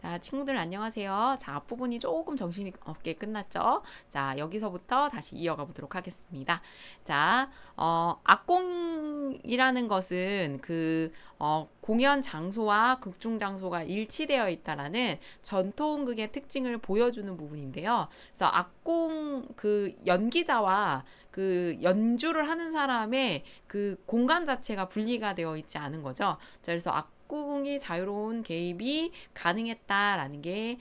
자, 친구들 안녕하세요. 자, 앞부분이 조금 정신이 없게 끝났죠? 자, 여기서부터 다시 이어가 보도록 하겠습니다. 자, 악공이라는 것은 공연 장소와 극중 장소가 일치되어 있다라는 전통극의 특징을 보여주는 부분인데요. 그래서 악공 연기자와 연주를 하는 사람의 공간 자체가 분리가 되어 있지 않은 거죠. 자, 그래서 악공이 자유로운 개입이 가능했다라는 게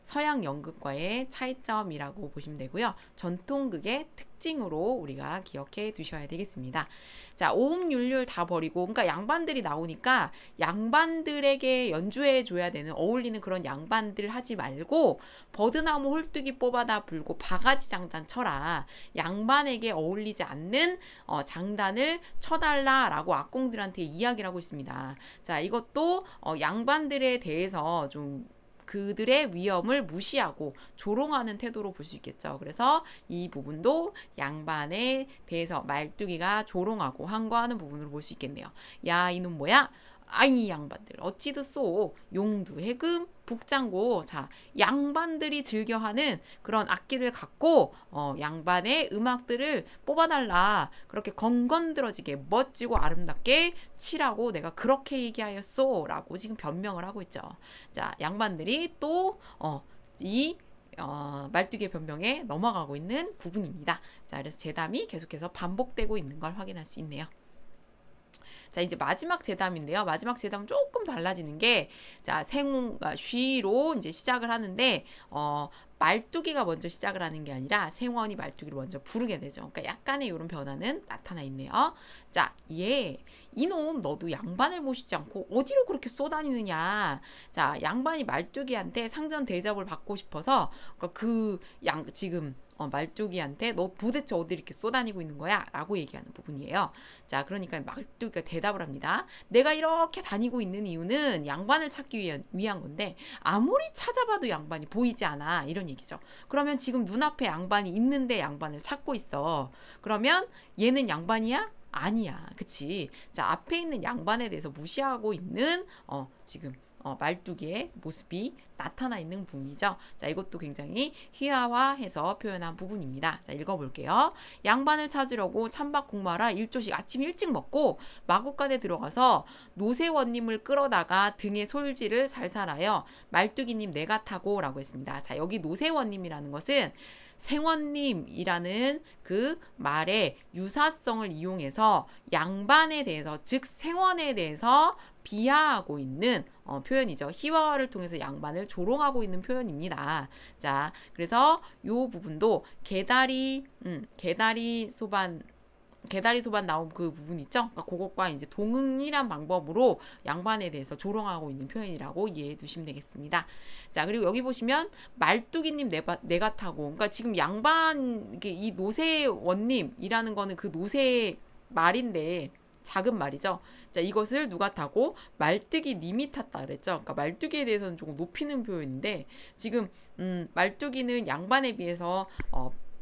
서양 연극과의 차이점이라고 보시면 되고요. 전통극의 특징으로 우리가 기억해 두셔야 되겠습니다. 자, 오음율률 다 버리고, 그러니까 양반들이 나오니까 양반들에게 연주해 줘야 되는, 어울리는 그런 양반들 하지 말고 버드나무 홀뚜기 뽑아다 불고 바가지 장단 쳐라. 양반에게 어울리지 않는 장단을 쳐달라라고 악공들한테 이야기를 하고 있습니다. 자, 이것도 양반들에 대해서 좀 그들의 위험을 무시하고 조롱하는 태도로 볼 수 있겠죠. 그래서 이 부분도 양반에 대해서 말뚝이가 조롱하고 항거하는 부분으로 볼 수 있겠네요. 야, 이놈 뭐야? 아이 양반들 어찌 듣소? 용두 해금 북장고. 자, 양반들이 즐겨하는 그런 악기를 갖고 양반의 음악들을 뽑아달라. 그렇게 건건들어지게 멋지고 아름답게 치라고 내가 그렇게 얘기하였소 라고 지금 변명을 하고 있죠. 자, 양반들이 또 말뚝의 변명에 넘어가고 있는 부분입니다. 자, 그래서 재담이 계속해서 반복되고 있는 걸 확인할 수 있네요. 자, 이제 마지막 재담인데요. 마지막 재담은 조금 달라지는 게, 자, 쉬로 이제 시작을 하는데, 말뚝이가 먼저 시작을 하는 게 아니라 생원이 말뚝이를 먼저 부르게 되죠. 그러니까 약간의 이런 변화는 나타나 있네요. 자, 이놈 너도 양반을 모시지 않고 어디로 그렇게 쏘다니느냐. 자, 양반이 말뚝이한테 상전 대접을 받고 싶어서 지금 말뚝이한테 너 도대체 어디 이렇게 쏘다니고 있는 거야? 라고 얘기하는 부분이에요. 자, 그러니까 말뚝이가 대답을 합니다. 내가 이렇게 다니고 있는 이유는 양반을 찾기 위한 건데 아무리 찾아봐도 양반이 보이지 않아. 이런 얘기죠. 그러면 지금 눈앞에 양반이 있는데 양반을 찾고 있어. 그러면 얘는 양반이야? 아니야. 그치? 자, 앞에 있는 양반에 대해서 무시하고 있는 지금 말뚝이의 모습이 나타나 있는 부분이죠. 자, 이것도 굉장히 희화화해서 표현한 부분입니다. 자, 읽어볼게요. 양반을 찾으려고 찬밥 국마라 1조씩 아침 일찍 먹고 마구간에 들어가서 노세원님을 끌어다가 등에 솔지를 살살하여 말뚝이님 내가 타고 라고 했습니다. 자, 여기 노세원님이라는 것은 생원님이라는 그 말의 유사성을 이용해서 양반에 대해서, 즉 생원에 대해서 비하하고 있는 표현이죠. 희화화를 통해서 양반을 조롱하고 있는 표현입니다. 자, 그래서 이 부분도 개다리 소반 나온 그 부분 있죠? 그러니까 그것과 이제 동응이란 방법으로 양반에 대해서 조롱하고 있는 표현이라고 이해해 두시면 되겠습니다. 자, 그리고 여기 보시면 말뚝이님 내가 타고, 그러니까 지금 양반, 이 노세원님이라는 거는 그 노세 말인데 작은 말이죠. 자, 이것을 누가 타고 말뚝이 님이 탔다 그랬죠. 그러니까 말뚝이에 대해서는 조금 높이는 표현인데 지금 말뚝이는 양반에 비해서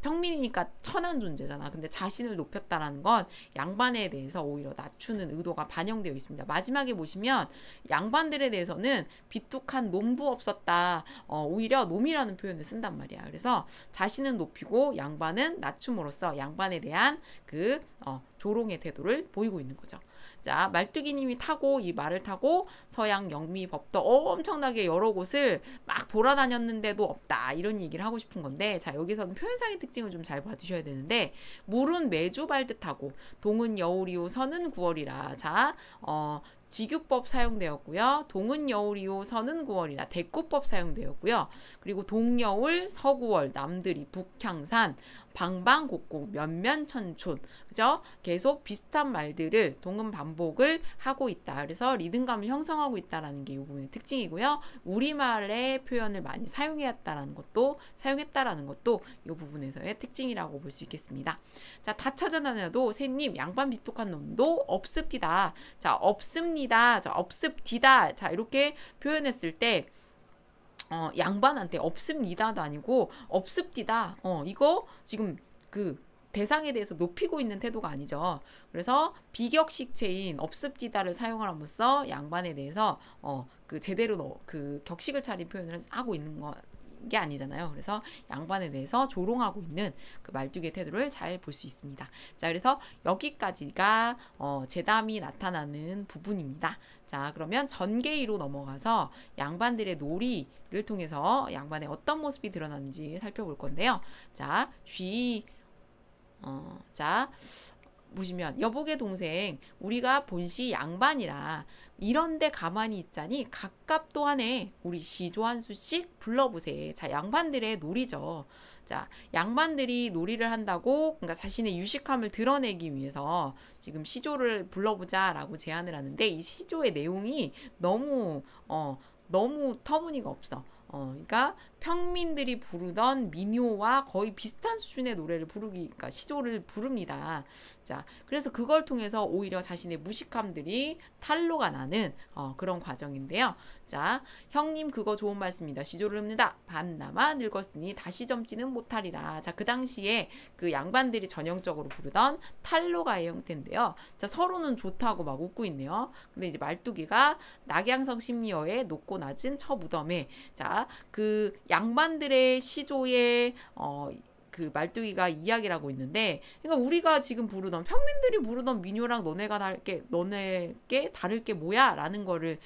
평민이니까 천한 존재잖아. 근데 자신을 높였다라는 건 양반에 대해서 오히려 낮추는 의도가 반영되어 있습니다. 마지막에 보시면 양반들에 대해서는 비뚝한 놈도 없었다. 오히려 놈이라는 표현을 쓴단 말이야. 그래서 자신은 높이고 양반은 낮춤으로써 양반에 대한 조롱의 태도를 보이고 있는 거죠. 자, 말뚝이님이 이 말을 타고 서양 영미 법도 엄청나게 여러 곳을 막 돌아다녔는데도 없다. 이런 얘기를 하고 싶은 건데, 자, 여기서는 표현상의 특징을 좀 잘 봐두셔야 되는데, 물은 매주 발듯하고 동은 여울이요 서는 9월이라. 자, 직유법 사용되었고요. 동은 여울이요 서는 9월이라 대꾸법 사용되었고요. 그리고 동여울 서구월 남들이 북향산 방방곡곡 면면천촌, 그죠? 계속 비슷한 말들을 동음 반복을 하고 있다. 그래서 리듬감을 형성하고 있다라는 게 이 부분의 특징이고요. 우리말의 표현을 많이 사용했다라는 것도 이 부분에서의 특징이라고 볼 수 있겠습니다. 자, 다 찾아다녀도 새님 양반 비뚝한 놈도 없습디다. 자, 없습니다. 자, 없습디다. 자, 이렇게 표현했을 때 양반한테 없습니다도 아니고 없습디다. 이거 지금 대상에 대해서 높이고 있는 태도가 아니죠. 그래서 비격식체인 업습디다를 사용을 함으로써 양반에 대해서 그 제대로 그 격식을 차린 표현을 하고 있는 게 아니잖아요. 그래서 양반에 대해서 조롱하고 있는 그 말뚝의 태도를 잘 볼 수 있습니다. 자, 그래서 여기까지가 제담이 나타나는 부분입니다. 자, 그러면 전개의로 넘어가서 양반들의 놀이를 통해서 양반의 어떤 모습이 드러나는지 살펴볼 건데요. 자, 자, 보시면 여복의 동생 우리가 본시 양반이라 이런데 가만히 있자니 갑갑도 하네. 우리 시조 한 수씩 불러보세. 자, 양반들의 놀이죠. 자, 양반들이 놀이를 한다고 그러니까 자신의 유식함을 드러내기 위해서 지금 시조를 불러보자라고 제안을 하는데 이 시조의 내용이 너무 터무니가 없어. 그러니까 평민들이 부르던 민요와 거의 비슷한 수준의 노래를 그러니까 시조를 부릅니다. 자, 그래서 그걸 통해서 오히려 자신의 무식함들이 탄로가 나는 그런 과정인데요. 자, 형님 그거 좋은 말씀입니다. 시조를 읊는다. 반나마 늙었으니 다시 젊지는 못하리라. 자, 그 당시에 그 양반들이 전형적으로 부르던 탈로가의 형태인데요. 자, 서로는 좋다고 막 웃고 있네요. 근데 이제 말뚝이가 낙양성 심리어의 높고 낮은 처무덤에 자, 그 양반들의 시조의 그 말뚝이가 이야기를 하고 있는데, 그러니까 우리가 지금 부르던 평민들이 부르던 민요랑 너네게 다를 게 뭐야라는 거를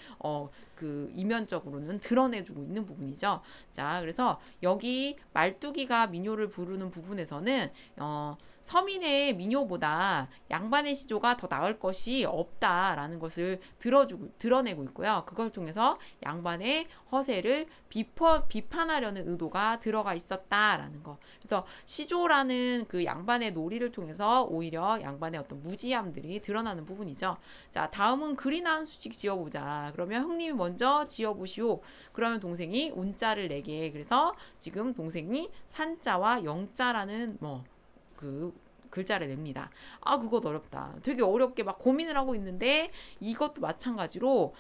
그 이면적으로는 드러내주고 있는 부분이죠. 자, 그래서 여기 말뚝이가 민요를 부르는 부분에서는 서민의 민요보다 양반의 시조가 더 나을 것이 없다라는 것을 드러내고 있고요. 그걸 통해서 양반의 허세를 비판하려는 의도가 들어가 있었다라는 거. 그래서 시조라는 그 양반의 놀이를 통해서 오히려 양반의 어떤 무지함들이 드러나는 부분이죠. 자, 다음은 글이나 한 수씩 지어보자. 그러면 형님이 먼저 지어보시오. 그러면 동생이 운자를 내게. 그래서 지금 동생이 산자와 영자라는 그 글자를 냅니다. 아, 그것 어렵다. 되게 어렵게 막 고민을 하고 있는데 이것도 마찬가지로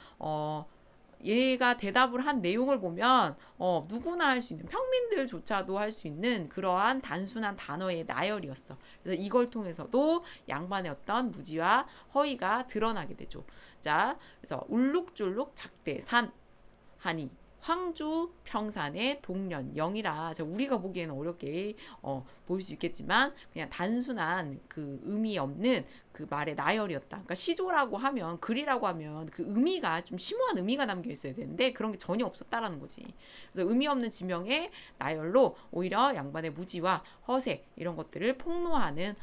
얘가 대답을 한 내용을 보면 누구나 할 수 있는 평민들조차도 할 수 있는 그러한 단순한 단어의 나열이었어. 그래서 이걸 통해서도 양반의 어떤 무지와 허위가 드러나게 되죠. 자, 그래서 울룩줄룩 작대산 하니 황주 평산의 동년 영이라 우리가 보기에는 어렵게 보일 수 있겠지만 그냥 단순한 그 의미 없는 그 말의 나열이었다. 그러니까 시조라고 하면 글이라고 하면 그 의미가 좀 심오한 의미가 담겨 있어야 되는데 그런 게 전혀 없었다라는 거지. 그래서 의미 없는 지명의 나열로 오히려 양반의 무지와 허세 이런 것들을 폭로하는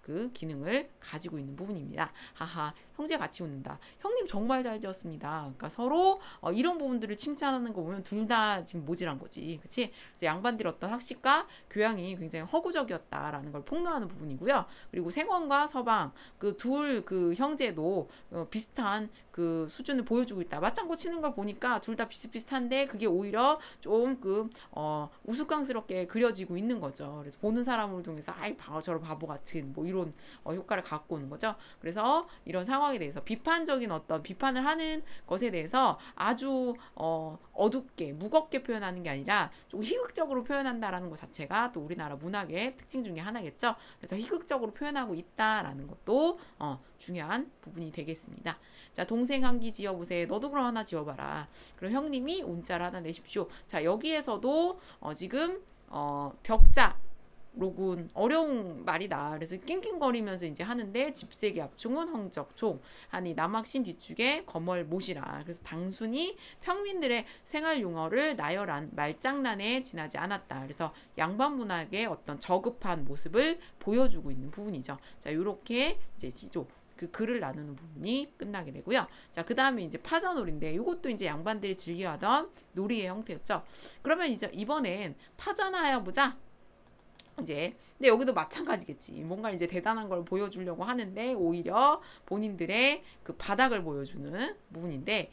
그 기능을 가지고 있는 부분입니다. 하하, 형제 같이 웃는다. 형님 정말 잘 지었습니다. 그러니까 서로 이런 부분들을 칭찬하는 거 보면 둘 다 지금 모질한 거지. 그치? 그래서 양반들 어떤 학식과 교양이 굉장히 허구적이었다라는 걸 폭로하는 부분이고요. 그리고 생원과 서방 그 둘 그 형제도 비슷한 그 수준을 보여주고 있다. 맞장구 치는 걸 보니까 둘 다 비슷비슷한데 그게 오히려 조금 우스꽝스럽게 그려지고 있는 거죠. 그래서 보는 사람을 통해서 아이 저런 바보 같은 이런 효과를 갖고 오는 거죠. 그래서 이런 상황에 대해서 비판적인 어떤 비판을 하는 것에 대해서 아주 어둡게 무겁게 표현하는 게 아니라 좀 희극적으로 표현한다라는 것 자체가 또 우리나라 문학의 특징 중에 하나겠죠. 그래서 희극적으로 표현하고 있다라는 것도 중요한 부분이 되겠습니다. 자, 동생 한기 지어보세. 너도 그럼 하나 지어봐라. 그럼 형님이 운자를 하나 내십시오. 자, 여기에서도 지금 벽자 로군 어려운 말이다. 그래서 낑낑거리면서 이제 하는데 집세기 압충은 헝적총 하니 남학신 뒤축에 거멀 못이라. 그래서 단순히 평민들의 생활 용어를 나열한 말장난에 지나지 않았다. 그래서 양반 문학의 어떤 저급한 모습을 보여주고 있는 부분이죠. 자, 요렇게 이제 시조 그 글을 나누는 부분이 끝나게 되고요. 자, 그 다음에 이제 파자놀인데 이것도 이제 양반들이 즐겨하던 놀이의 형태였죠. 그러면 이제 이번엔 파자나 해보자. 이제 근데 여기도 마찬가지겠지. 뭔가 이제 대단한 걸 보여주려고 하는데 오히려 본인들의 그 바닥을 보여주는 부분인데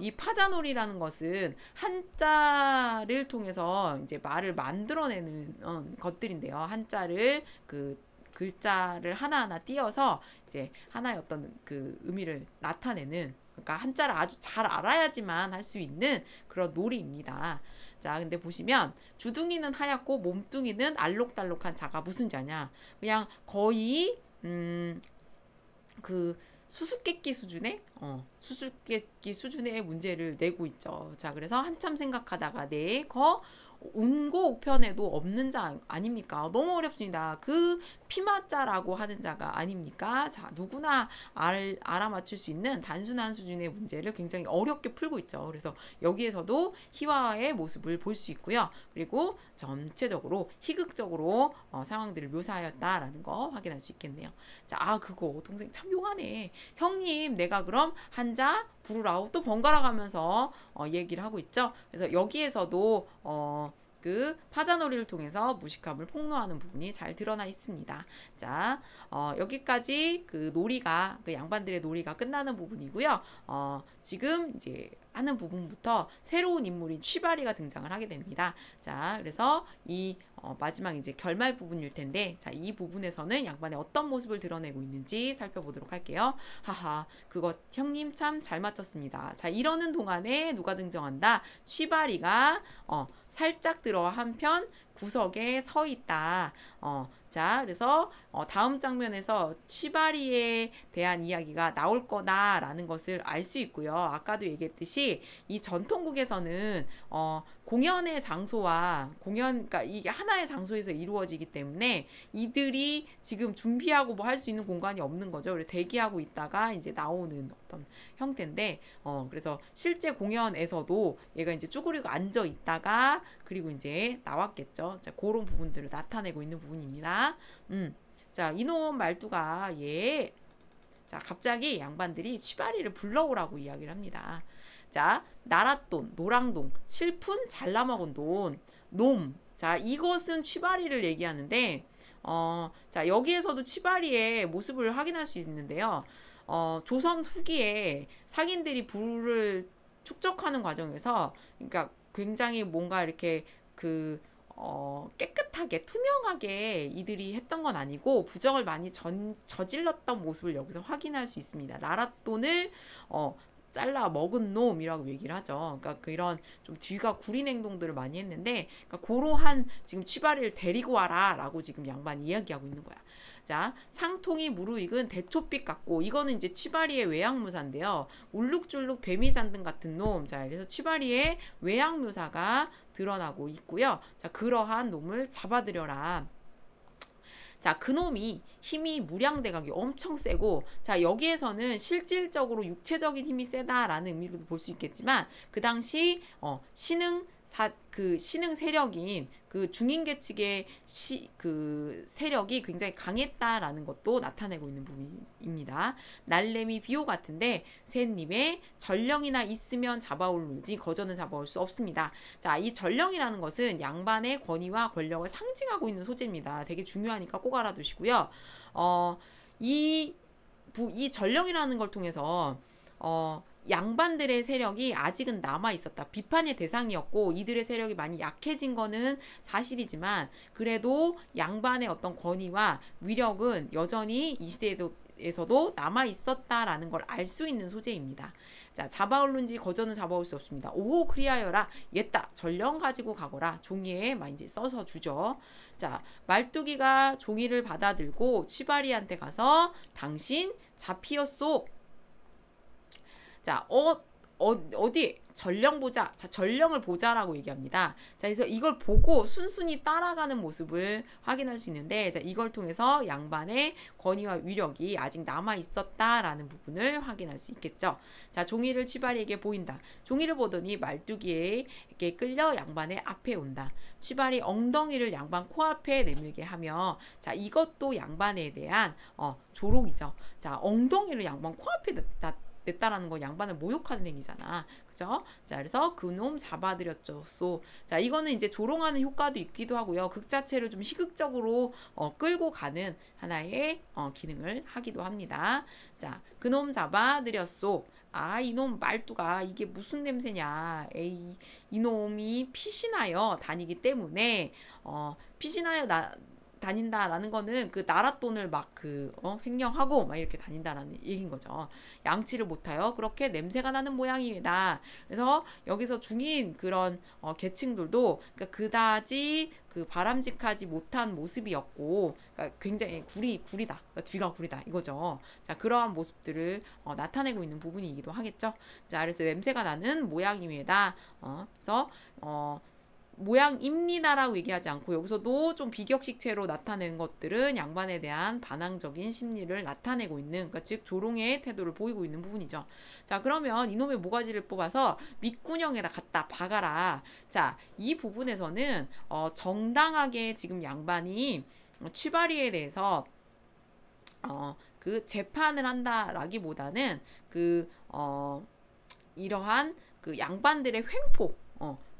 이 파자놀이라는 것은 한자를 통해서 이제 말을 만들어내는 것들인데요. 한자를 그 글자를 하나하나 띄어서 이제 하나의 어떤 그 의미를 나타내는 그러니까 한자를 아주 잘 알아야지만 할 수 있는 그런 놀이입니다. 자, 근데 보시면 주둥이는 하얗고 몸뚱이는 알록달록한 자가 무슨 자냐? 그냥 거의 그 수수께끼 수준의 수수께끼 수준의 문제를 내고 있죠. 자, 그래서 한참 생각하다가 운고우편에도 없는 자 아닙니까? 너무 어렵습니다. 그 피마자라고 하는 자가 아닙니까? 자, 누구나 알아맞힐 수 있는 단순한 수준의 문제를 굉장히 어렵게 풀고 있죠. 그래서 여기에서도 희화의 모습을 볼 수 있고요. 그리고 전체적으로 희극적으로 상황들을 묘사하였다라는 거 확인할 수 있겠네요. 자, 그거 동생 참 용하네. 형님, 내가 그럼 한자 부르라고 또 번갈아 가면서 얘기를 하고 있죠. 그래서 여기에서도 그 파자놀이를 통해서 무식함을 폭로하는 부분이 잘 드러나 있습니다. 자, 여기까지 그 놀이가 그 양반들의 놀이가 끝나는 부분이고요. 지금 이제 하는 부분부터 새로운 인물인 취바리가 등장을 하게 됩니다. 자, 그래서 이 마지막 이제 결말 부분일 텐데, 자, 이 부분에서는 양반의 어떤 모습을 드러내고 있는지 살펴보도록 할게요. 하하, 그거 형님 참 잘 맞췄습니다. 자, 이러는 동안에 누가 등장한다? 취바리가 살짝 들어 한편 구석에 서 있다. 자, 그래서 다음 장면에서 취바리에 대한 이야기가 나올 거다라는 것을 알 수 있고요. 아까도 얘기했듯이 이 전통국에서는 공연의 장소와 그러니까 이게 하나의 장소에서 이루어지기 때문에 이들이 지금 준비하고 뭐 할 수 있는 공간이 없는 거죠. 그래서 대기하고 있다가 이제 나오는 어떤 형태인데, 그래서 실제 공연에서도 얘가 이제 쭈그리고 앉아 있다가 그리고 이제 나왔겠죠. 자, 그런 부분들을 나타내고 있는 부분입니다. 자, 이놈 말투가 자, 갑자기 양반들이 취바리를 불러오라고 이야기를 합니다. 자, 나랏돈, 노랑돈, 칠푼, 잘라먹은 돈, 놈. 자, 이것은 취바리를 얘기하는데, 자, 여기에서도 취바리의 모습을 확인할 수 있는데요. 조선 후기에 상인들이 부를 축적하는 과정에서, 그러니까 굉장히 뭔가 이렇게 깨끗하게 투명하게 이들이 했던 건 아니고 부정을 많이 저질렀던 모습을 여기서 확인할 수 있습니다. 나랏돈을 잘라 먹은 놈이라고 얘기를 하죠. 그러니까 그런 좀 뒤가 구린 행동들을 많이 했는데, 그러니까 그러한 지금 취바리를 데리고 와라라고 지금 양반이 이야기하고 있는 거야. 자, 상통이 무르익은 대초빛 같고, 이거는 이제 취바리의 외양묘사인데요. 울룩줄룩 뱀이잔등 같은 놈. 자, 그래서 취바리의 외양묘사가 드러나고 있고요. 자, 그러한 놈을 잡아들여라. 자, 그놈이 힘이 무량대각이 엄청 세고, 자, 여기에서는 실질적으로 육체적인 힘이 세다라는 의미로도 볼 수 있겠지만, 그 당시 신흥 세력인 그 중인계 측의 그 세력이 굉장히 강했다라는 것도 나타내고 있는 부분입니다. 날래미 비호 같은데 샌님의 전령이나 있으면 잡아올지 거저는 잡아올 수 없습니다. 자, 이 전령이라는 것은 양반의 권위와 권력을 상징하고 있는 소재입니다. 되게 중요하니까 꼭 알아두시고요. 이 전령이라는 걸 통해서 양반들의 세력이 아직은 남아 있었다. 비판의 대상이었고 이들의 세력이 많이 약해진 거는 사실이지만, 그래도 양반의 어떤 권위와 위력은 여전히 이 시대에서도 남아 있었다라는 걸 알 수 있는 소재입니다. 자, 잡아올는지 거저는 잡아올 수 없습니다. 오, 그리하여라. 옛다. 전령 가지고 가거라. 종이에 막 이제 써서 주죠. 자, 말뚝이가 종이를 받아들고 취바리한테 가서 당신 잡히었소. 자, 어디 전령 보자. 자, 전령을 보자라고 얘기합니다. 자, 그래서 이걸 보고 순순히 따라가는 모습을 확인할 수 있는데, 자, 이걸 통해서 양반의 권위와 위력이 아직 남아 있었다라는 부분을 확인할 수 있겠죠. 자, 종이를 취바리에게 보인다. 종이를 보더니 말뚝이에게 끌려 양반의 앞에 온다. 취바리 엉덩이를 양반 코앞에 내밀게 하며, 자, 이것도 양반에 대한 조롱이죠. 자, 엉덩이를 양반 코앞에 냈다라는 건 양반을 모욕하는 행위잖아. 그죠? 자, 그래서 그놈 잡아들였죠. 자, 이거는 이제 조롱하는 효과도 있기도 하고요. 극 자체를 좀 희극적으로 끌고 가는 하나의 기능을 하기도 합니다. 자, 그놈 잡아들였소. 아, 이놈 말투가 이게 무슨 냄새냐. 에이, 이놈이 피신하여 다니기 때문에 피신하여 다닌다라는 거는 그 나라 돈을 막 횡령하고 막 이렇게 다닌다라는 얘기인 거죠. 양치를 못하여 그렇게 냄새가 나는 모양이다. 그래서 여기서 중인 그런 계층들도 그러니까 그다지 그 바람직하지 못한 모습이었고, 그러니까 굉장히 구리다, 그러니까 뒤가 구리다 이거죠. 자, 그러한 모습들을 나타내고 있는 부분이기도 하겠죠. 자, 그래서 냄새가 나는 모양이다. 그래서 모양입니다라고 얘기하지 않고 여기서도 좀 비격식체로 나타내는 것들은 양반에 대한 반항적인 심리를 나타내고 있는, 그러니까 즉 조롱의 태도를 보이고 있는 부분이죠. 자, 그러면 이놈의 모가지를 뽑아서 밑구녕에다 갖다 박아라. 자, 이 부분에서는 정당하게 지금 양반이 취바리에 대해서 그 재판을 한다라기보다는 이러한 그 양반들의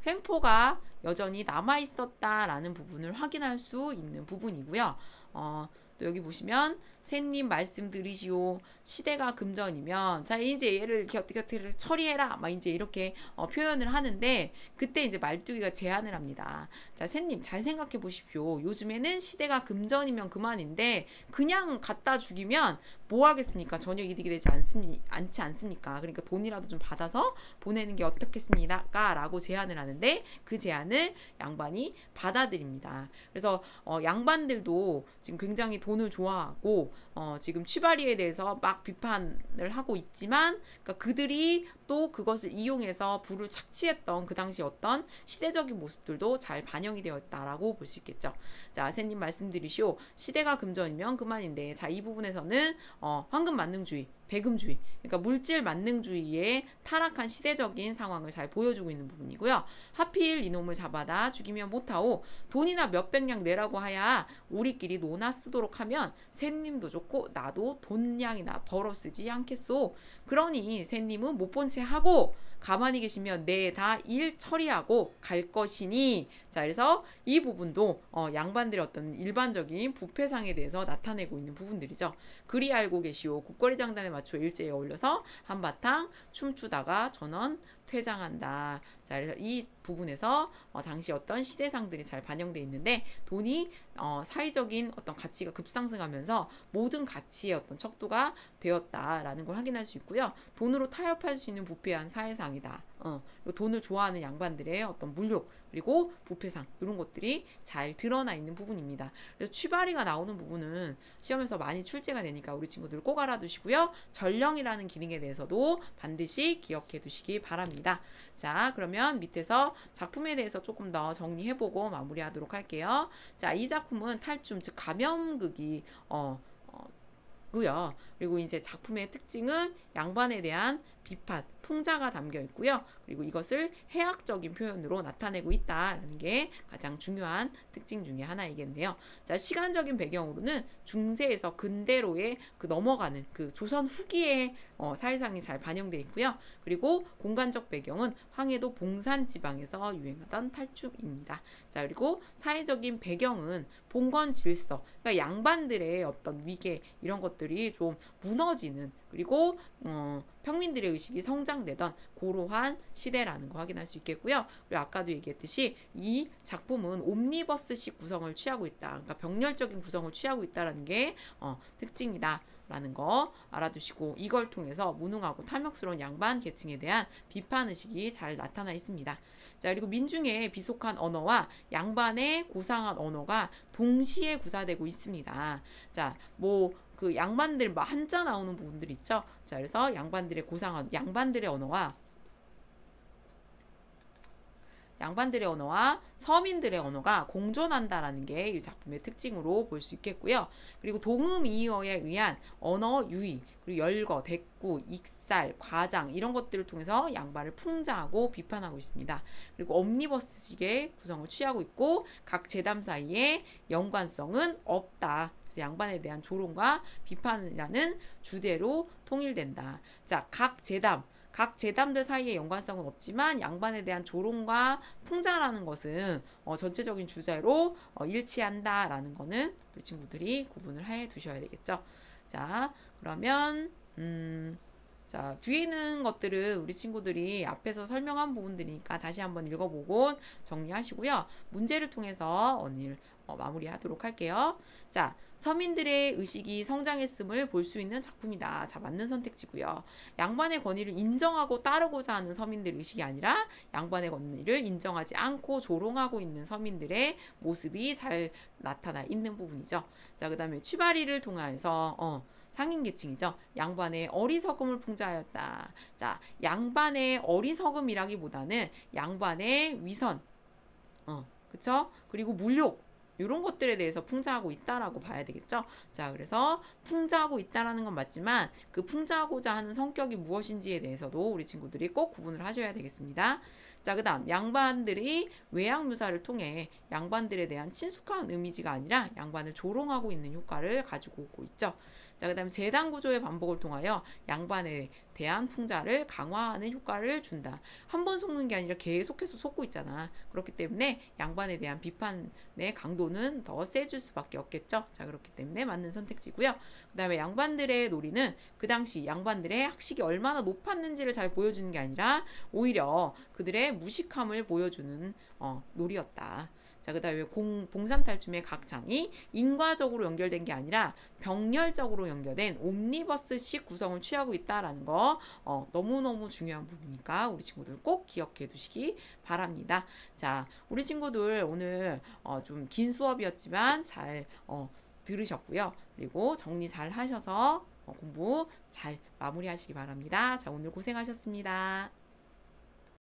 횡포가 여전히 남아있었다라는 부분을 확인할 수 있는 부분이고요. 또 여기 보시면 새님 말씀 들으시오. 시대가 금전이면, 자, 이제 얘를 이렇게 어떻게 처리해라 막 이제 이렇게 표현을 하는데, 그때 이제 말뚝이가 제안을 합니다. 자, 새님 잘 생각해 보십시오. 요즘에는 시대가 금전이면 그만인데 그냥 갖다 죽이면 뭐 하겠습니까? 전혀 이득이 되지 않지 않습니까? 그러니까 돈이라도 좀 받아서 보내는 게 어떻겠습니까? 라고 제안을 하는데, 그 제안을 양반이 받아들입니다. 그래서 양반들도 지금 굉장히 돈을 좋아하고 지금 취바리에 대해서 막 비판을 하고 있지만, 그러니까 그들이 또 그것을 이용해서 부를 착취했던 그 당시 어떤 시대적인 모습들도 잘 반영이 되어 있다라고 볼 수 있겠죠. 자, 새님 말씀드리시오. 시대가 금전이면 그만인데, 자, 이 부분에서는 황금 만능주의, 배금주의, 그러니까 물질 만능주의의 타락한 시대적인 상황을 잘 보여주고 있는 부분이고요. 하필 이놈을 잡아다 죽이면 못하오. 돈이나 몇백냥 내라고 하야 우리끼리 노나 쓰도록 하면 새님도 좋고 나도 돈량이나 벌어 쓰지 않겠소. 그러니 새님은 못 본 채 하고 가만히 계시면 내 다 일 처리하고 갈 것이니. 자, 그래서 이 부분도 양반들의 어떤 일반적인 부패상에 대해서 나타내고 있는 부분들이죠. 그리 알고 계시오. 국거리 장단에 맞춰 일제에 어울려서 한바탕 춤추다가 전원 퇴장한다. 자, 그래서 이 부분에서 당시 어떤 시대상들이 잘 반영되어 있는데, 돈이 사회적인 어떤 가치가 급상승하면서 모든 가치의 어떤 척도가 되었다라는 걸 확인할 수 있고요. 돈으로 타협할 수 있는 부패한 사회상이다. 돈을 좋아하는 양반들의 어떤 물욕 그리고 부패상, 이런 것들이 잘 드러나 있는 부분입니다. 그래서 취바리가 나오는 부분은 시험에서 많이 출제가 되니까 우리 친구들 꼭 알아두시고요. 전령이라는 기능에 대해서도 반드시 기억해 두시기 바랍니다. 자, 그러면 밑에서 작품에 대해서 조금 더 정리해보고 마무리하도록 할게요. 자, 이 작품은 탈춤, 즉 감염극이 고요. 그리고 이제 작품의 특징은 양반에 대한 비판, 풍자가 담겨 있고요. 그리고 이것을 해학적인 표현으로 나타내고 있다라는 게 가장 중요한 특징 중에 하나이겠네요. 자, 시간적인 배경으로는 중세에서 근대로의 넘어가는 조선 후기의 사회상이 잘 반영되어 있고요. 그리고 공간적 배경은 황해도 봉산 지방에서 유행하던 탈춤입니다. 자, 그리고 사회적인 배경은 봉건 질서, 그러니까 양반들의 어떤 위계 이런 것들이 좀 무너지는, 그리고 평민들의 의식이 성장되던 고로한 시대라는 거 확인할 수 있겠고요. 그리고 아까도 얘기했듯이 이 작품은 옴니버스식 구성을 취하고 있다. 그러니까 병렬적인 구성을 취하고 있다라는 게 특징이다. 라는 거 알아두시고, 이걸 통해서 무능하고 탐욕스러운 양반 계층에 대한 비판의식이 잘 나타나 있습니다. 자, 그리고 민중의 비속한 언어와 양반의 고상한 언어가 동시에 구사되고 있습니다. 자, 양반들 한자 나오는 부분들 있죠. 자, 그래서 양반들의 고상한, 양반들의 언어와 서민들의 언어가 공존한다라는 게 이 작품의 특징으로 볼 수 있겠고요. 그리고 동음이어에 의한 언어 유의, 그리고 열거, 대꾸, 익살, 과장 이런 것들을 통해서 양반을 풍자하고 비판하고 있습니다. 그리고 옴니버스식의 구성을 취하고 있고, 각 제담 사이에 연관성은 없다. 그래서 양반에 대한 조롱과 비판이라는 주제로 통일된다. 자, 각 제담들 사이의 연관성은 없지만 양반에 대한 조롱과 풍자라는 것은 전체적인 주제로 일치한다라는 거는 우리 친구들이 구분을 해 두셔야 되겠죠. 자, 그러면 자, 뒤에 있는 것들은 우리 친구들이 앞에서 설명한 부분들이니까 다시 한번 읽어보고 정리하시고요. 문제를 통해서 마무리하도록 할게요. 자, 서민들의 의식이 성장했음을 볼 수 있는 작품이다. 자, 맞는 선택지고요. 양반의 권위를 인정하고 따르고자 하는 서민들 의식이 아니라 양반의 권위를 인정하지 않고 조롱하고 있는 서민들의 모습이 잘 나타나 있는 부분이죠. 자, 그 다음에 취바리를 통하여서 상인계층이죠. 양반의 어리석음을 풍자하였다. 자, 양반의 어리석음이라기보다는 양반의 위선, 그쵸? 그리고 물욕, 이런 것들에 대해서 풍자하고 있다라고 봐야 되겠죠. 자, 그래서 풍자하고 있다라는 건 맞지만 그 풍자하고자 하는 성격이 무엇인지에 대해서도 우리 친구들이 꼭 구분을 하셔야 되겠습니다. 자, 그 다음 양반들이 외양묘사를 통해 양반들에 대한 친숙한 이미지가 아니라 양반을 조롱하고 있는 효과를 가지고 오고 있죠. 자, 그 다음에 재단 구조의 반복을 통하여 양반에 대한 풍자를 강화하는 효과를 준다. 한 번 속는 게 아니라 계속해서 속고 있잖아. 그렇기 때문에 양반에 대한 비판의 강도는 더 세질 수밖에 없겠죠. 자, 그렇기 때문에 맞는 선택지고요. 그 다음에 양반들의 놀이는 그 당시 양반들의 학식이 얼마나 높았는지를 잘 보여주는 게 아니라 오히려 그들의 무식함을 보여주는 놀이였다. 자, 그 다음에 봉삼탈춤의 각 장이 인과적으로 연결된 게 아니라 병렬적으로 연결된 옴니버스식 구성을 취하고 있다라는 거 너무너무 중요한 부분이니까 우리 친구들 꼭 기억해 두시기 바랍니다. 자, 우리 친구들 오늘 좀 긴 수업이었지만 잘 들으셨고요. 그리고 정리 잘 하셔서 공부 잘 마무리하시기 바랍니다. 자, 오늘 고생하셨습니다.